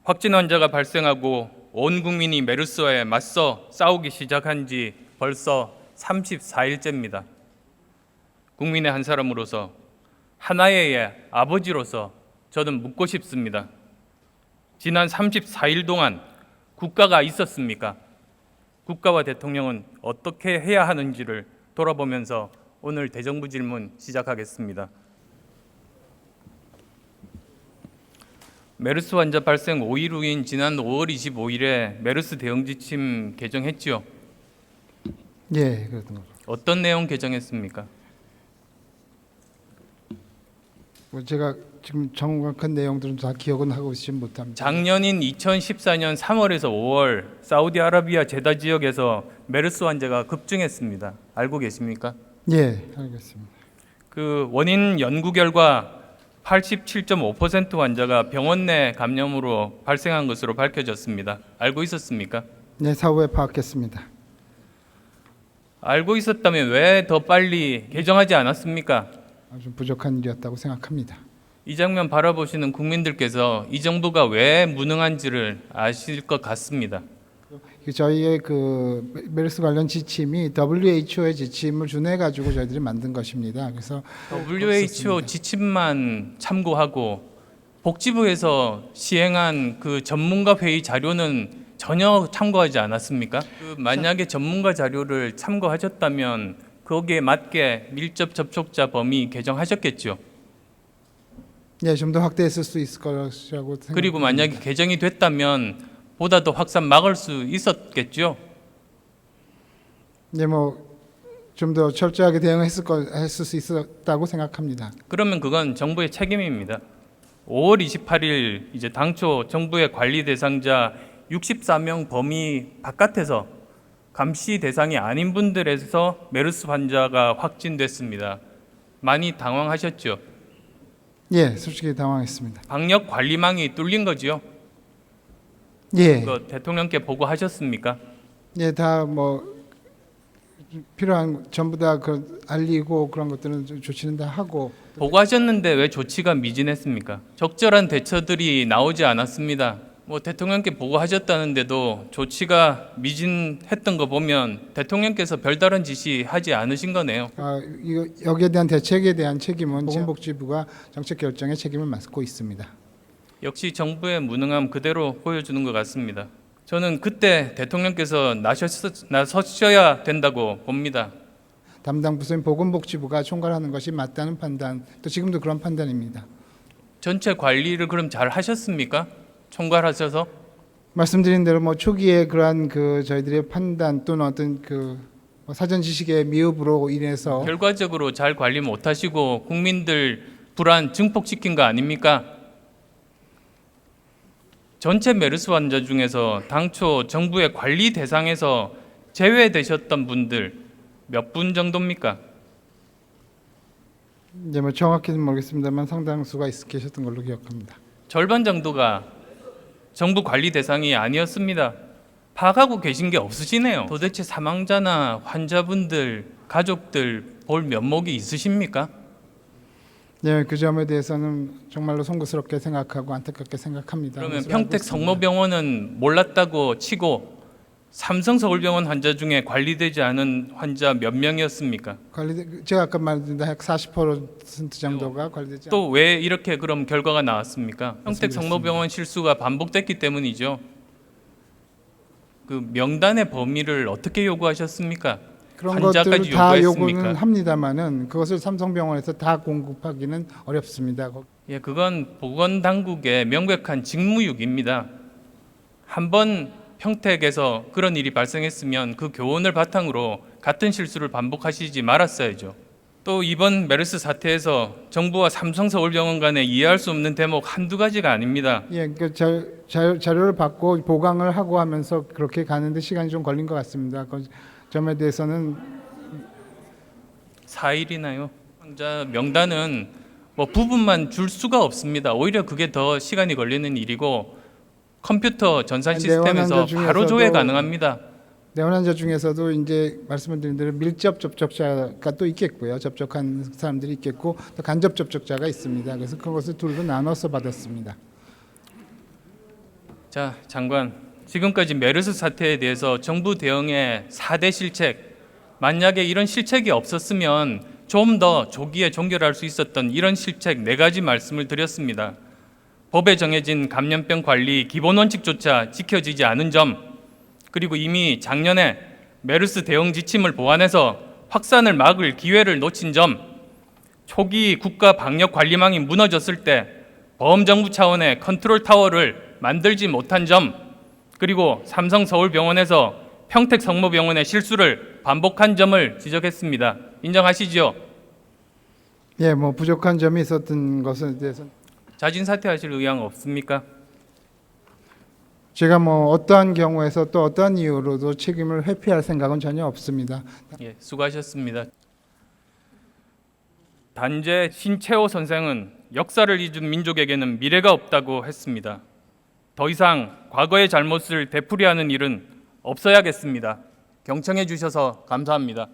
확진 환자가 발생하고 온 국민이 메르스와에 맞서 싸우기 시작한 지 벌써 34일째입니다. 국민의 한 사람으로서 하나의 아버지로서 저는 묻고 싶습니다. 지난 34일 동안 국가가 있었습니까? 국가와 대통령은 어떻게 해야 하는지를 돌아보면서 오늘 대정부 질문 시작하겠습니다. 메르스 환자 발생 5일 후인 지난 5월 25일에 메르스 대응 지침 개정했지요? 예, 그랬던 거죠. 어떤 내용 개정했습니까? 제가 지금 정확한 내용들은 다 기억은 하고 있지 못합니다. 작년인 2014년 3월에서 5월 사우디아라비아 제다 지역에서 메르스 환자가 급증했습니다. 알고 계십니까? 예, 알겠습니다. 그 원인 연구 결과 87.5% 환자가 병원 내 감염으로 발생한 것으로 밝혀졌습니다. 알고 있었습니까? 네, 사후에 파악했습니다. 알고 있었다면 왜 더 빨리 개정하지 않았습니까? 아주 부족한 일이었다고 생각합니다. 이 장면 바라보시는 국민들께서 이 정부가 왜 무능한지를 아실 것 같습니다. 저희의 그 메르스 관련 지침이 WHO의 지침을 준해 가지고 저희들이 만든 것입니다. 그래서 WHO 지침만 참고하고 복지부에서 시행한 그 전문가 회의 자료는 전혀 참고하지 않았습니까? 만약에 전문가 자료를 참고하셨다면 거기에 맞게 밀접 접촉자 범위 개정하셨겠죠. 예, 좀 더 확대했을 수 있을 것이라고 생각합니다. 그리고 만약에 개정이 됐다면 보다 더 확산 막을 수 있었겠죠. 예, 뭐 좀 더 철저하게 했을 수 있었다고 생각합니다. 그러면 그건 정부의 책임입니다. 5월 28일 이제 당초 정부의 관리 대상자 64명 범위 바깥에서 감시 대상이 아닌 분들에서 메르스 환자가 확진됐습니다. 많이 당황하셨죠? 예, 솔직히 당황했습니다. 방역 관리망이 뚫린 거지요? 예, 그거 대통령께 보고하셨습니까? 예, 다 뭐 필요한 전부 다 그 알리고 그런 것들은 조치는 다 하고. 보고하셨는데 왜 조치가 미진했습니까? 적절한 대처들이 나오지 않았습니다. 뭐 대통령께 보고하셨다는데도 조치가 미진했던 거 보면 대통령께서 별다른 지시하지 않으신 거네요. 이거 여기에 대한 대책에 대한 책임은 보건복지부가 정책 결정의 책임을 맡고 있습니다. 역시 정부의 무능함 그대로 보여주는 것 같습니다. 저는 그때 대통령께서 나서셔야 된다고 봅니다. 담당 부서인 보건복지부가 총괄하는 것이 맞다는 판단, 또 지금도 그런 판단입니다. 전체 관리를 그럼 잘 하셨습니까? 총괄하셔서? 말씀드린 대로 뭐 초기에 그러한 그 저희들의 판단 또는 어떤 그 사전 지식의 미흡으로 인해서 결과적으로 잘 관리 못하시고 국민들 불안 증폭시킨 거 아닙니까? 전체 메르스 환자 중에서 당초 정부의 관리 대상에서 제외되셨던 분들 몇 분 정도입니까? 이제 뭐 정확히는 모르겠습니다만 상당수가 계셨던 걸로 기억합니다. 절반 정도가 정부 관리 대상이 아니었습니다. 파악하고 계신 게 없으시네요. 도대체 사망자나 환자분들, 가족들 볼 면목이 있으십니까? 네, 그 점에 대해서는 정말로 송구스럽게 생각하고 안타깝게 생각합니다. 그러면 평택 성모병원은 몰랐다고 치고 삼성 서울병원 환자 중에 관리되지 않은 환자 몇 명이었습니까? 제가 아까 말했던 약 40% 정도가 관리되지 또 왜 이렇게 그럼 결과가 나왔습니까? 평택 성모병원 실수가 반복됐기 때문이죠. 그 명단의 범위를 어떻게 요구하셨습니까? 그런 환자까지 것들을 다 요구했습니까? 요구는 합니다만은 그것을 삼성병원에서 다 공급하기는 어렵습니다. 예, 그건 보건당국의 명백한 직무유기입니다. 한번 평택에서 그런 일이 발생했으면 그 교훈을 바탕으로 같은 실수를 반복하시지 말았어야죠. 또 이번 메르스 사태에서 정부와 삼성서울병원 간에 이해할 수 없는 대목 한두 가지가 아닙니다. 예, 그 자료를 받고 보강을 하고 하면서 그렇게 가는데 시간이 좀 걸린 것 같습니다. 그 점에 대해서는 4일이나요? 환자 명단은 뭐 부분만 줄 수가 없습니다. 오히려 그게 더 시간이 걸리는 일이고 컴퓨터 전산 시스템에서 바로 조회 가능합니다. 내원환자 중에서도 이제 말씀을 드린 대로 밀접 접촉자가 또 있겠고요. 접촉한 사람들이 있겠고 또 간접 접촉자가 있습니다. 그래서 그것을 둘로 나눠서 받았습니다. 자, 장관, 지금까지 메르스 사태에 대해서 정부 대응의 4대 실책, 만약에 이런 실책이 없었으면 좀 더 조기에 종결할 수 있었던 이런 실책 4가지 말씀을 드렸습니다. 법에 정해진 감염병 관리 기본 원칙조차 지켜지지 않은 점, 그리고 이미 작년에 메르스 대응 지침을 보완해서 확산을 막을 기회를 놓친 점, 초기 국가 방역 관리망이 무너졌을 때 범정부 차원의 컨트롤 타워를 만들지 못한 점, 그리고 삼성 서울병원에서 평택 성모병원의 실수를 반복한 점을 지적했습니다. 인정하시죠? 예, 뭐 부족한 점이 있었던 것에 대해서 자진 사퇴하실 의향 없습니까? 제가 뭐 어떠한 경우에서 또 어떠한 이유로도 책임을 회피할 생각은 전혀 없습니다. 예, 수고하셨습니다. 단재 신채호 선생은 역사를 잊은 민족에게는 미래가 없다고 했습니다. 더 이상 과거의 잘못을 되풀이하는 일은 없어야겠습니다. 경청해 주셔서 감사합니다.